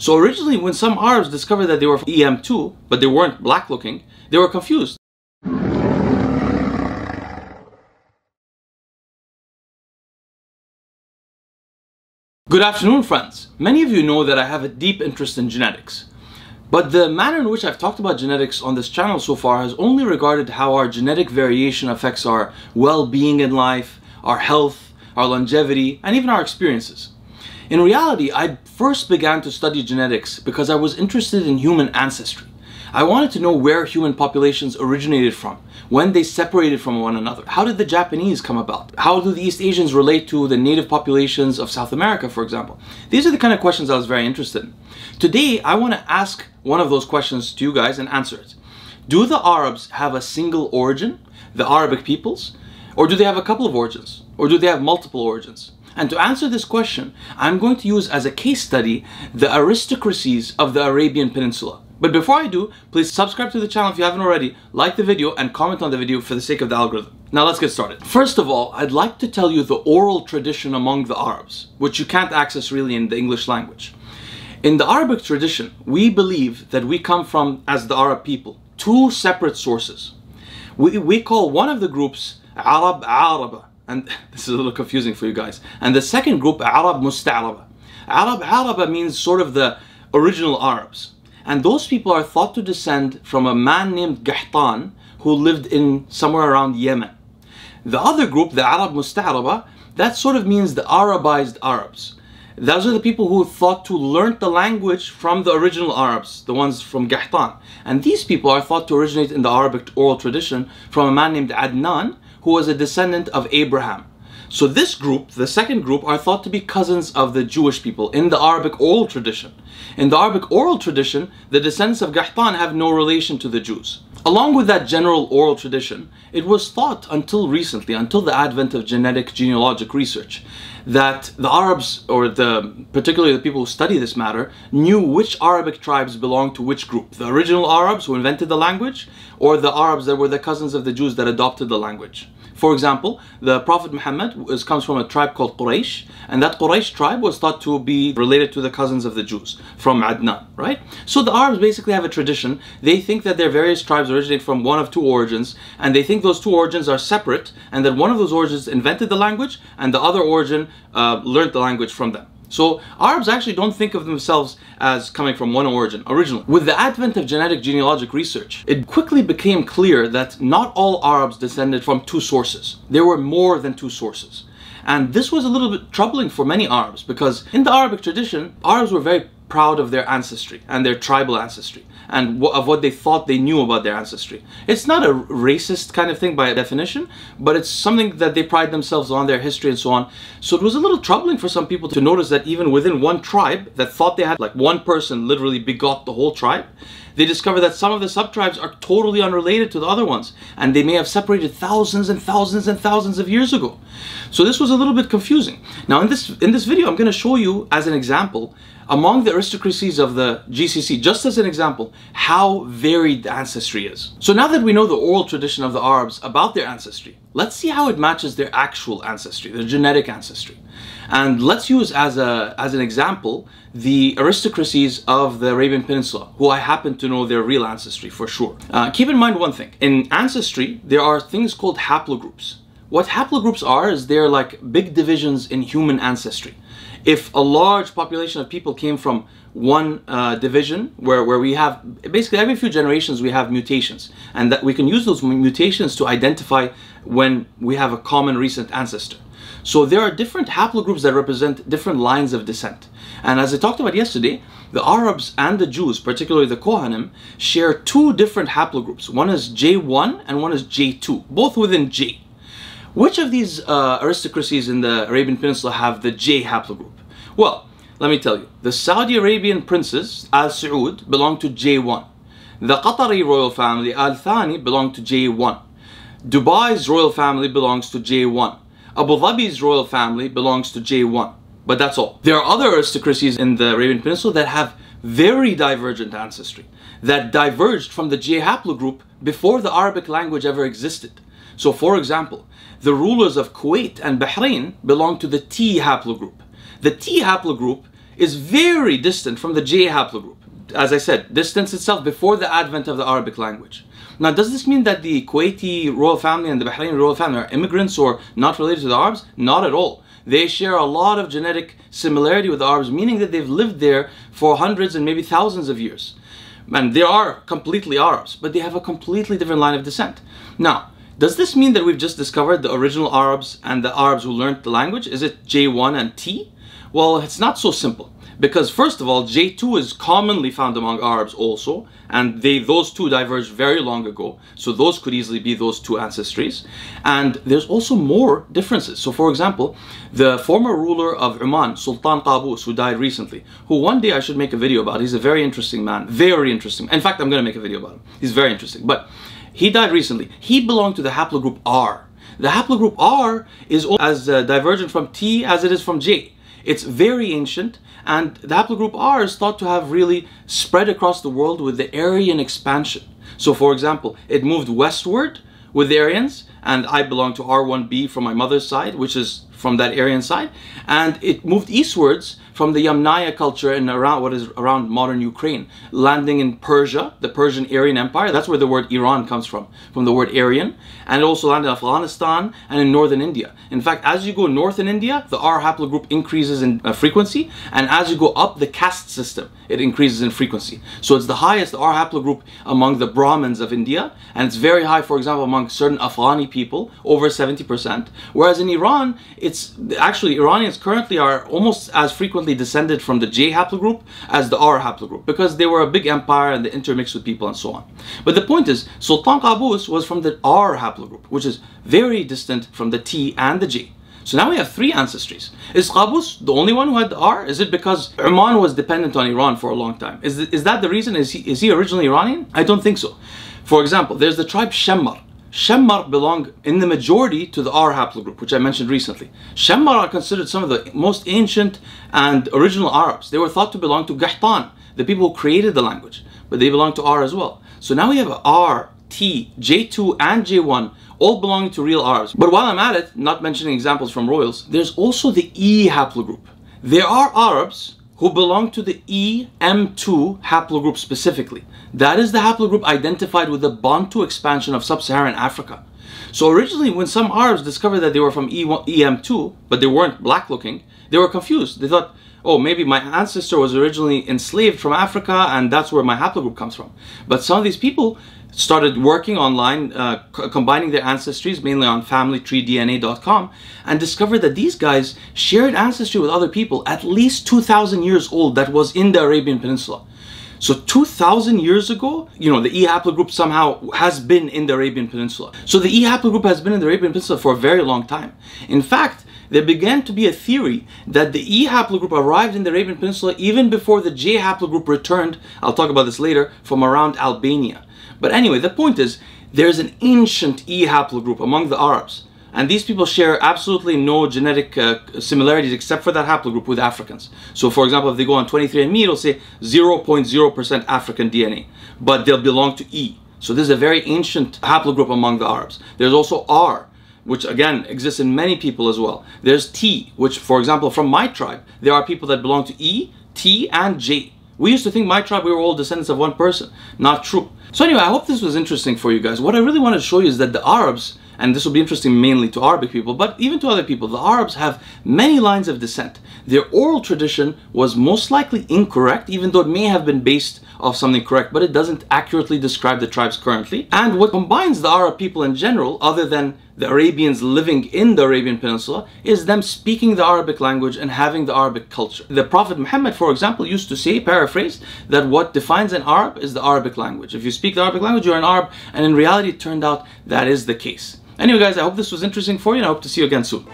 So originally, when some Arabs discovered that they were EM2, but they weren't black looking, they were confused. Good afternoon, friends. Many of you know that I have a deep interest in genetics. But the manner in which I've talked about genetics on this channel so far has only regarded how our genetic variation affects our well-being in life, our health, our longevity, and even our experiences. In reality, I first began to study genetics because I was interested in human ancestry. I wanted to know where human populations originated from, when they separated from one another. How did the Japanese come about? How do the East Asians relate to the native populations of South America, for example? These are the kind of questions I was very interested in. Today, I want to ask one of those questions to you guys and answer it. Do the Arabs have a single origin, the Arabic peoples? Or do they have a couple of origins? Or do they have multiple origins? And to answer this question, I'm going to use as a case study the aristocracies of the Arabian Peninsula. But before I do, please subscribe to the channel if you haven't already, like the video, and comment on the video for the sake of the algorithm. Now let's get started. First of all, I'd like to tell you the oral tradition among the Arabs, which you can't access really in the English language. In the Arabic tradition, we believe that we come from, as the Arab people, two separate sources. We call one of the groups Arab Araba, and this is a little confusing for you guys, and the second group Arab Musta'araba. Arab Araba means sort of the original Arabs. And those people are thought to descend from a man named Qahtan who lived in somewhere around Yemen. The other group, the Arab Musta'araba, that sort of means the Arabized Arabs. Those are the people who thought to learn the language from the original Arabs, the ones from Qahtan. And these people are thought to originate in the Arabic oral tradition from a man named Adnan, who was a descendant of Abraham. So this group, the second group, are thought to be cousins of the Jewish people in the Arabic oral tradition. In the Arabic oral tradition, the descendants of Qahtan have no relation to the Jews. Along with that general oral tradition, it was thought until recently, until the advent of genetic genealogic research, that the Arabs, or particularly the people who study this matter, knew which Arabic tribes belonged to which group. The original Arabs who invented the language, or the Arabs that were the cousins of the Jews that adopted the language. For example, the Prophet Muhammad comes from a tribe called Quraysh, and that Quraysh tribe was thought to be related to the cousins of the Jews from Adnan, right? So the Arabs basically have a tradition. They think that their various tribes originate from one of two origins, and they think those two origins are separate, and that one of those origins invented the language, and the other origin learned the language from them. So Arabs actually don't think of themselves as coming from one origin originally. With the advent of genetic genealogic research, it quickly became clear that not all Arabs descended from two sources. There were more than two sources. And this was a little bit troubling for many Arabs, because in the Arabic tradition, Arabs were very proud of their ancestry and their tribal ancestry and of what they thought they knew about their ancestry. It's not a racist kind of thing by definition, but it's something that they pride themselves on, their history and so on. So it was a little troubling for some people to notice that even within one tribe that thought they had like one person literally begot the whole tribe, they discovered that some of the sub-tribes are totally unrelated to the other ones, and they may have separated thousands and thousands and thousands of years ago. So this was a little bit confusing. Now in this video, I'm going to show you as an example, among the aristocracies of the GCC, just as an example, how varied the ancestry is. So now that we know the oral tradition of the Arabs about their ancestry, let's see how it matches their actual ancestry, their genetic ancestry. And let's use as an example the aristocracies of the Arabian Peninsula, who I happen to know their real ancestry for sure. Keep in mind one thing. In ancestry, there are things called haplogroups. What haplogroups are is they're like big divisions in human ancestry. If a large population of people came from one division where we have, basically every few generations we have mutations, and that we can use those mutations to identify when we have a common recent ancestor. So there are different haplogroups that represent different lines of descent. And as I talked about yesterday, the Arabs and the Jews, particularly the Kohanim, share two different haplogroups. One is J1 and one is J2, both within J. Which of these aristocracies in the Arabian Peninsula have the J haplogroup? Well, let me tell you. The Saudi Arabian princes, Al Saud, belong to J1. The Qatari royal family, Al Thani, belong to J1. Dubai's royal family belongs to J1. Abu Dhabi's royal family belongs to J1. But that's all. There are other aristocracies in the Arabian Peninsula that have very divergent ancestry, that diverged from the J haplogroup before the Arabic language ever existed. So for example, the rulers of Kuwait and Bahrain belong to the T haplogroup. The T haplogroup is very distant from the J haplogroup. As I said, distance itself before the advent of the Arabic language. Now, does this mean that the Kuwaiti royal family and the Bahraini royal family are immigrants or not related to the Arabs? Not at all. They share a lot of genetic similarity with the Arabs, meaning that they've lived there for hundreds and maybe thousands of years. And they are completely Arabs, but they have a completely different line of descent. Now, does this mean that we've just discovered the original Arabs and the Arabs who learned the language? Is it J1 and T? Well, it's not so simple. Because first of all, J2 is commonly found among Arabs also, and those two diverged very long ago, so those could easily be those two ancestries. And there's also more differences. So for example, the former ruler of Oman, Sultan Qaboos, who died recently, who one day I should make a video about. He's a very interesting man, very interesting. In fact, I'm going to make a video about him. He's very interesting. But he died recently. He belonged to the haplogroup R. The haplogroup R is as divergent from T as it is from J. It's very ancient, and the haplogroup R is thought to have really spread across the world with the Aryan expansion. So for example, it moved westward with the Aryans, and I belong to R1b from my mother's side, which is from that Aryan side, and it moved eastwards from the Yamnaya culture in around what is around modern Ukraine, landing in Persia, the Persian Aryan Empire. That's where the word Iran comes from the word Aryan, and it also landed in Afghanistan and in northern India. In fact, as you go north in India, the R haplogroup increases in frequency, and as you go up the caste system, it increases in frequency. So it's the highest, the R haplogroup, among the Brahmins of India, and it's very high, for example, among certain Afghani people, over 70%, whereas in Iran, it's actually Iranians currently are almost as frequently descended from the J haplogroup as the R haplogroup, because they were a big empire and they intermixed with people and so on. But the point is, Sultan Qaboos was from the R haplogroup, which is very distant from the T and the J. So now we have three ancestries. Is Qaboos the only one who had the R? Is it because Oman was dependent on Iran for a long time? Is that the reason? Is he originally Iranian? I don't think so. For example, there's the tribe Shemmar. Shemmar belong in the majority to the R haplogroup, which I mentioned recently. Shemmar are considered some of the most ancient and original Arabs. They were thought to belong to Qahtan, the people who created the language, but they belong to R as well. So now we have R, T, J2, and J1, all belonging to real Arabs. But while I'm at it, not mentioning examples from royals, there's also the E haplogroup. There are Arabs who belong to the EM2 haplogroup specifically. That is the haplogroup identified with the Bantu expansion of sub-Saharan Africa. So originally, when some Arabs discovered that they were from EM2, but they weren't black looking, they were confused. They thought, oh, maybe my ancestor was originally enslaved from Africa and that's where my haplogroup comes from. But some of these people started working online, combining their ancestries, mainly on familytreedna.com, and discovered that these guys shared ancestry with other people at least 2,000 years old that was in the Arabian Peninsula. So 2,000 years ago, you know, the E haplogroup somehow has been in the Arabian Peninsula. So the E haplogroup has been in the Arabian Peninsula for a very long time. In fact, there began to be a theory that the E haplogroup arrived in the Arabian Peninsula even before the J haplogroup returned, I'll talk about this later, from around Albania. But anyway, the point is, there's an ancient E haplogroup among the Arabs. And these people share absolutely no genetic similarities except for that haplogroup with Africans. So for example, if they go on 23andMe, it'll say 0.0% African DNA, but they'll belong to E. So this is a very ancient haplogroup among the Arabs. There's also R, which again exists in many people as well. There's T, which for example, from my tribe, there are people that belong to E, T, and J. We used to think my tribe, we were all descendants of one person. Not true. So anyway, I hope this was interesting for you guys. What I really wanted to show you is that the Arabs, and this will be interesting mainly to Arabic people, but even to other people, the Arabs have many lines of descent. Their oral tradition was most likely incorrect, even though it may have been based off something correct, but it doesn't accurately describe the tribes currently. And what combines the Arab people in general, other than the Arabians living in the Arabian Peninsula, is them speaking the Arabic language and having the Arabic culture. The Prophet Muhammad, for example, used to say, paraphrased, that what defines an Arab is the Arabic language. If you speak the Arabic language, you're an Arab, and in reality, it turned out that is the case. Anyway guys, I hope this was interesting for you, and I hope to see you again soon.